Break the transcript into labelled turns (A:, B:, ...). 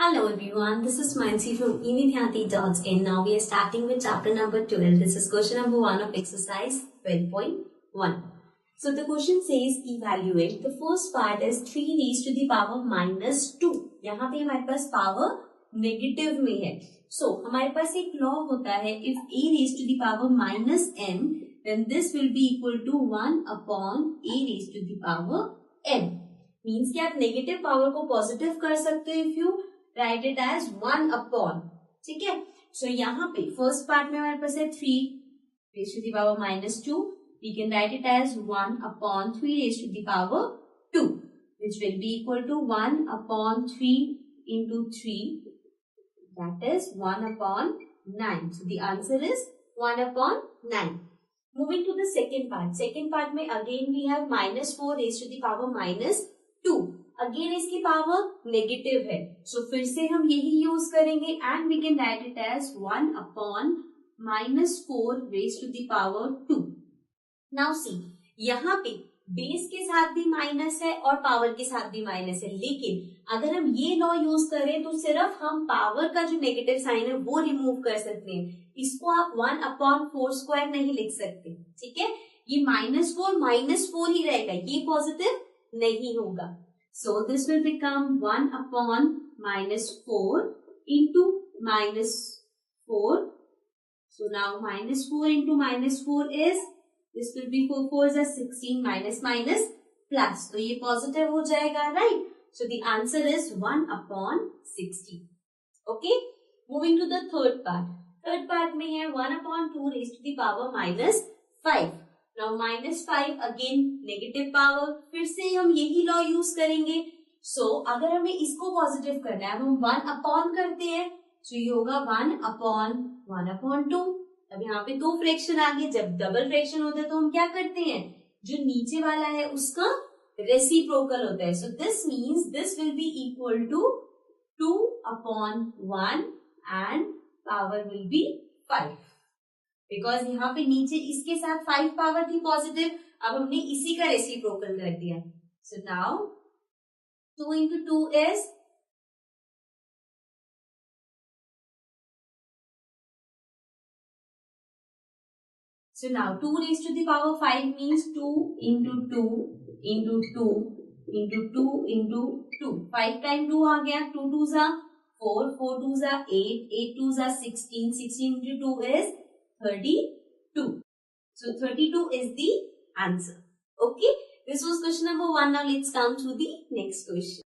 A: Hello everyone, this is Mansi from evidhyati.in. Now we are starting with chapter number 12. This is question number 1 of exercise 12.1. So the question says evaluate. The first part is 3 raised to the power minus 2. यहाँ पे हमारे पास power negative में है. So हमारे पास एक law होता है, if a raised to the power minus m, then this will be equal to 1 upon a raised to the power m. Means कि आप negative power को positive कर सकते हो if you write it as 1 upon. ठीक है. So यहाँ पे first part में हमारे पास है 3 raised to the power minus 2. We can write it as 1 upon 3 raised to the power 2, which will be equal to 1 upon 3 into 3. That is 1 upon 9. So the answer is 1 upon 9. Moving to the second part. Second part में again we have minus 4 raised to the power minus 2. Again इसकी power negative है, so फिर से हम यही use करेंगे and we can write it as 1 upon minus 4 raise to the power 2. Now see, यहाँ पे बेस के साथ भी माइनस है और पावर के साथ भी माइनस है, लेकिन अगर हम ये लॉ यूज करें तो सिर्फ हम पावर का जो नेगेटिव साइन है वो रिमूव कर सकते हैं. इसको आप 1 अपॉन 4 स्क्वायर नहीं लिख सकते. ठीक है, ये माइनस 4 ही रहेगा, ये पॉजिटिव नहीं होगा. So this will become 1 upon minus 4 into minus 4. So now minus 4 into minus 4 is, this will be 4 4 is 16 minus minus plus. तो ये positive हो जाएगा, right? So the answer is 1 upon 60. Okay? Moving to the third part. Third part में है 1 upon 2 raised to the power minus 5. Now minus 5 again negative power, फिर से हम यही लॉ यूज करेंगे. So अगर हमें इसको पॉजिटिव करना है, हम 1 अपॉन करते हैं, तो ये होगा 1 अपॉन 2. अब यहाँ पे 2 फ्रैक्शन आ गए. जब डबल फ्रैक्शन होता है तो हम क्या करते हैं, जो नीचे वाला है उसका रेसिप्रोकल होता है. So this means this will be equal to 2 upon 1 and power will be 5. Because यहाँ पे नीचे इसके साथ 5 पावर थी पॉजिटिव, अब हमने इसी का रेसिप्रोकल कर दिया. So now 2 into 2 is, so now 2 raised to the power 5 means 2 into 2 into 2 into 2 into 2. 5 time 2 आ गया, 2 2s are 4, 4 2s are 8, 8 2s are 16, 16 into 2 is 32. So 32 is the answer. Okay, this was question number 1. Now let's come to the next question.